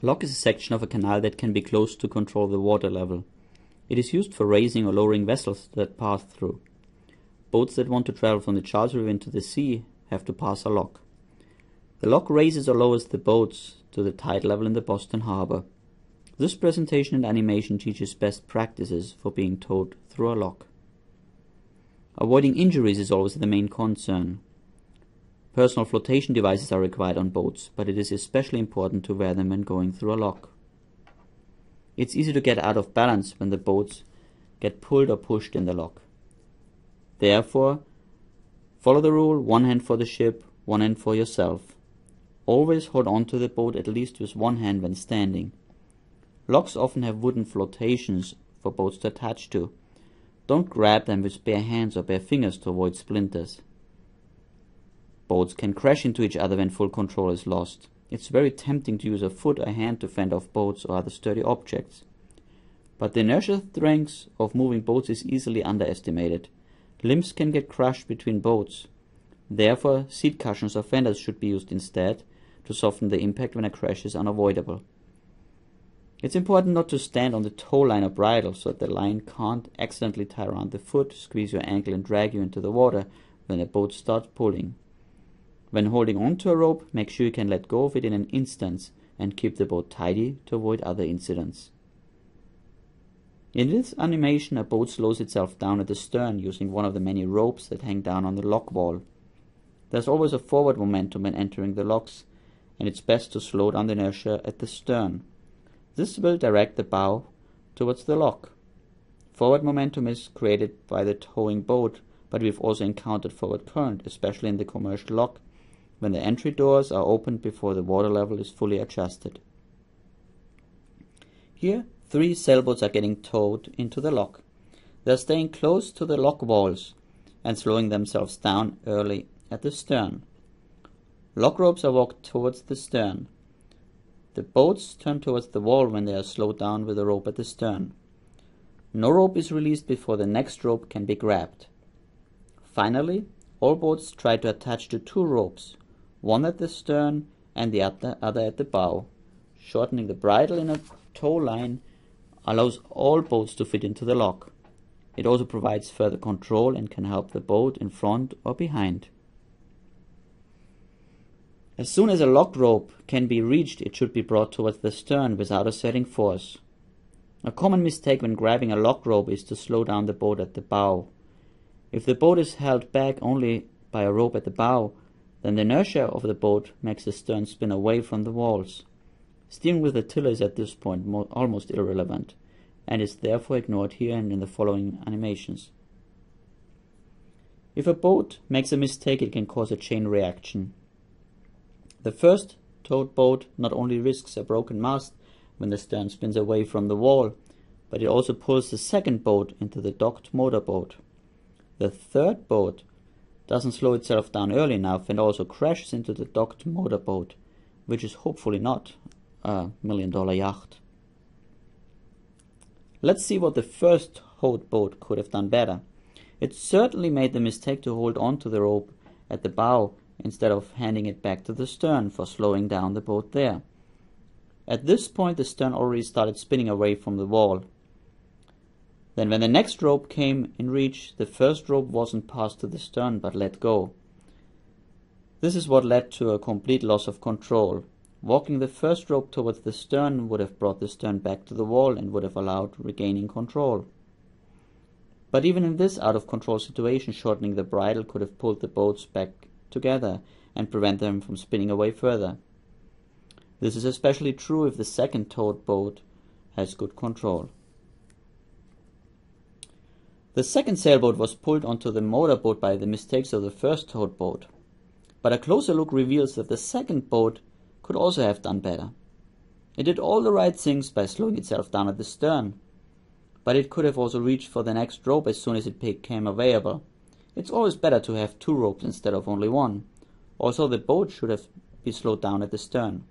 A lock is a section of a canal that can be closed to control the water level. It is used for raising or lowering vessels that pass through. Boats that want to travel from the Charles River into the sea have to pass a lock. The lock raises or lowers the boats to the tide level in the Boston Harbor. This presentation and animation teaches best practices for being towed through a lock. Avoiding injuries is always the main concern. Personal flotation devices are required on boats, but it is especially important to wear them when going through a lock. It's easy to get out of balance when the boats get pulled or pushed in the lock. Therefore, follow the rule: one hand for the ship, one hand for yourself. Always hold on to the boat at least with one hand when standing. Locks often have wooden flotations for boats to attach to. Don't grab them with bare hands or bare fingers to avoid splinters. Boats can crash into each other when full control is lost. It's very tempting to use a foot or hand to fend off boats or other sturdy objects. But the inertial strength of moving boats is easily underestimated. Limbs can get crushed between boats. Therefore, seat cushions or fenders should be used instead to soften the impact when a crash is unavoidable. It's important not to stand on the tow line or bridle so that the line can't accidentally tie around the foot, squeeze your ankle and drag you into the water when the boat starts pulling. When holding on to a rope, make sure you can let go of it in an instant and keep the boat tidy to avoid other incidents. In this animation, a boat slows itself down at the stern using one of the many ropes that hang down on the lock wall. There's always a forward momentum when entering the locks, and it's best to slow down the inertia at the stern. This will direct the bow towards the lock. Forward momentum is created by the towing boat, but we've also encountered forward current, especially in the commercial lock, when the entry doors are opened before the water level is fully adjusted. Here, 3 sailboats are getting towed into the lock. They are staying close to the lock walls and slowing themselves down early at the stern. Lock ropes are walked towards the stern. The boats turn towards the wall when they are slowed down with a rope at the stern. No rope is released before the next rope can be grabbed. Finally, all boats try to attach to 2 ropes, one at the stern and the other at the bow. Shortening the bridle in a tow line allows all boats to fit into the lock. It also provides further control and can help the boat in front or behind. As soon as a lock rope can be reached, it should be brought towards the stern without exerting force. A common mistake when grabbing a lock rope is to slow down the boat at the bow. If the boat is held back only by a rope at the bow, then the inertia of the boat makes the stern spin away from the walls. Steering with the tiller is at this point almost irrelevant, and is therefore ignored here and in the following animations. If a boat makes a mistake, it can cause a chain reaction. The first towed boat not only risks a broken mast when the stern spins away from the wall, but it also pulls the second boat into the docked motorboat. The third boat doesn't slow itself down early enough and also crashes into the docked motorboat, which is hopefully not a $1 million yacht. Let's see what the first towed boat could have done better. It certainly made the mistake to hold on to the rope at the bow instead of handing it back to the stern for slowing down the boat there. At this point, the stern already started spinning away from the wall. Then when the next rope came in reach, the first rope wasn't passed to the stern but let go. This is what led to a complete loss of control. Walking the first rope towards the stern would have brought the stern back to the wall and would have allowed regaining control. But even in this out-of-control situation, shortening the bridle could have pulled the boats back together and prevent them from spinning away further. This is especially true if the second towed boat has good control. The second sailboat was pulled onto the motorboat by the mistakes of the first towed boat, but a closer look reveals that the second boat could also have done better. It did all the right things by slowing itself down at the stern, but it could have also reached for the next rope as soon as it became available. It's always better to have 2 ropes instead of only 1. Also, the boat should have been slowed down at the stern.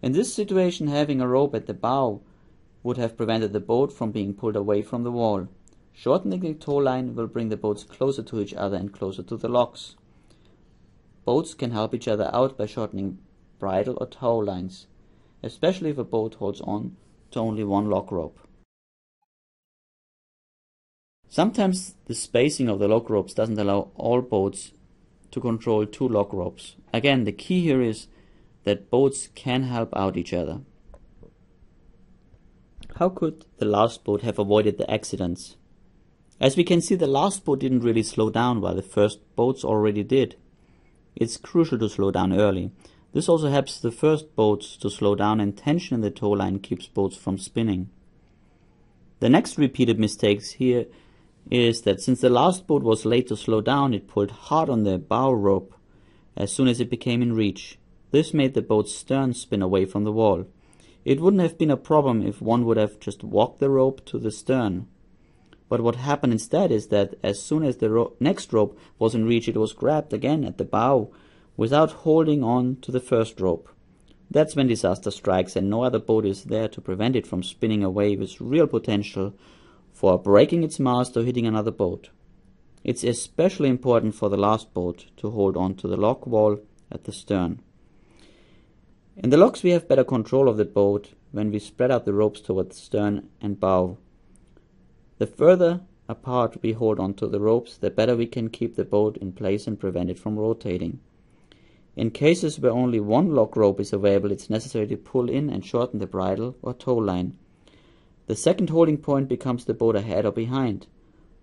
In this situation, having a rope at the bow would have prevented the boat from being pulled away from the wall. Shortening the tow line will bring the boats closer to each other and closer to the locks. Boats can help each other out by shortening bridle or tow lines. especially if a boat holds on to only one lock rope. Sometimes the spacing of the lock ropes doesn't allow all boats to control two lock ropes. Again, the key here is that boats can help out each other. How could the last boat have avoided the accidents? As we can see, the last boat didn't really slow down while the first boats already did. It's crucial to slow down early. This also helps the first boats to slow down, and tension in the tow line keeps boats from spinning. The next repeated mistakes here is that since the last boat was late to slow down, it pulled hard on the bow rope as soon as it became in reach. This made the boat's stern spin away from the wall. It wouldn't have been a problem if one would have just walked the rope to the stern. But what happened instead is that as soon as the next rope was in reach, it was grabbed again at the bow without holding on to the first rope. That's when disaster strikes, and no other boat is there to prevent it from spinning away with real potential for breaking its mast or hitting another boat. It's especially important for the last boat to hold on to the lock wall at the stern. In the locks, we have better control of the boat when we spread out the ropes towards stern and bow. The further apart we hold onto the ropes, the better we can keep the boat in place and prevent it from rotating. In cases where only one lock rope is available, it's necessary to pull in and shorten the bridle or tow line. The second holding point becomes the boat ahead or behind.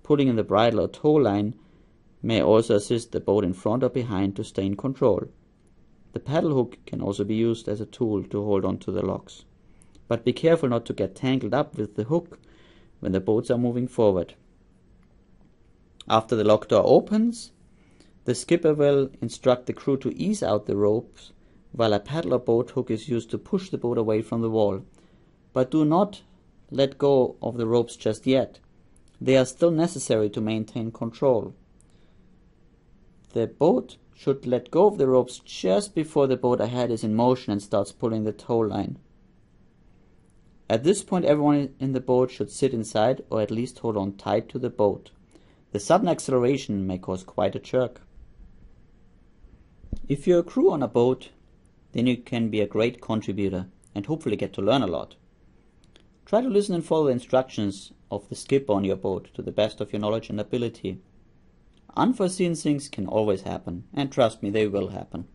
Pulling in the bridle or tow line may also assist the boat in front or behind to stay in control. The paddle hook can also be used as a tool to hold on to the locks. But be careful not to get tangled up with the hook when the boats are moving forward. After the lock door opens, the skipper will instruct the crew to ease out the ropes while a paddle or boat hook is used to push the boat away from the wall. But do not let go of the ropes just yet. They are still necessary to maintain control. The boat should let go of the ropes just before the boat ahead is in motion and starts pulling the tow line. At this point, everyone in the boat should sit inside or at least hold on tight to the boat. The sudden acceleration may cause quite a jerk. If you're a crew on a boat, then you can be a great contributor and hopefully get to learn a lot. Try to listen and follow the instructions of the skipper on your boat to the best of your knowledge and ability. Unforeseen things can always happen, and trust me, they will happen.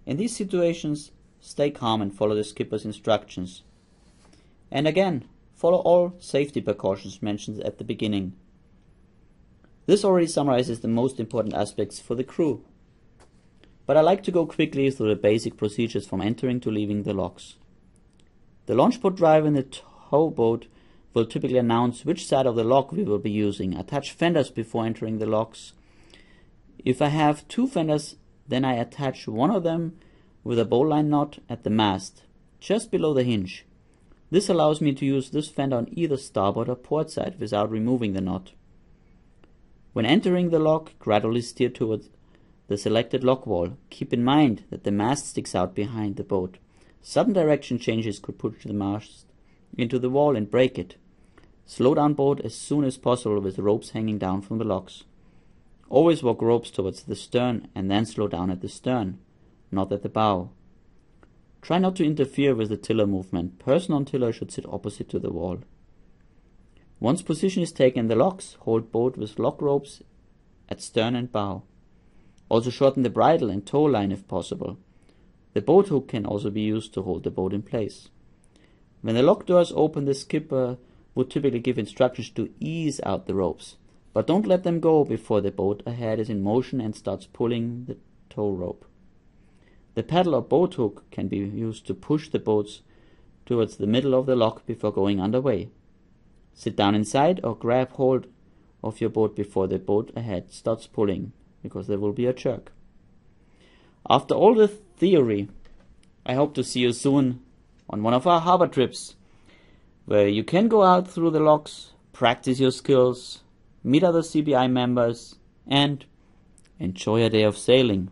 In these situations, stay calm and follow the skipper's instructions. And again, follow all safety precautions mentioned at the beginning. This already summarizes the most important aspects for the crew. But I like to go quickly through the basic procedures from entering to leaving the locks. The launch boat driver in the towboat will typically announce which side of the lock we will be using. Attach fenders before entering the locks. If I have two fenders, then I attach one of them with a bowline knot at the mast, just below the hinge. This allows me to use this fender on either starboard or port side without removing the knot. When entering the lock, gradually steer towards the selected lock wall. Keep in mind that the mast sticks out behind the boat. Sudden direction changes could push the mast into the wall and break it. Slow down boat as soon as possible with ropes hanging down from the locks. Always walk ropes towards the stern and then slow down at the stern, not at the bow. Try not to interfere with the tiller movement. Person on tiller should sit opposite to the wall. Once position is taken in the locks, hold boat with lock ropes at stern and bow. Also shorten the bridle and tow line if possible. The boat hook can also be used to hold the boat in place. When the lock doors open, the skipper would typically give instructions to ease out the ropes, but don't let them go before the boat ahead is in motion and starts pulling the tow rope. The paddle or boat hook can be used to push the boats towards the middle of the lock before going underway. Sit down inside or grab hold of your boat before the boat ahead starts pulling, because there will be a jerk. After all the theory, I hope to see you soon on one of our harbor trips, where you can go out through the locks, practice your skills, meet other CBI members, and enjoy a day of sailing.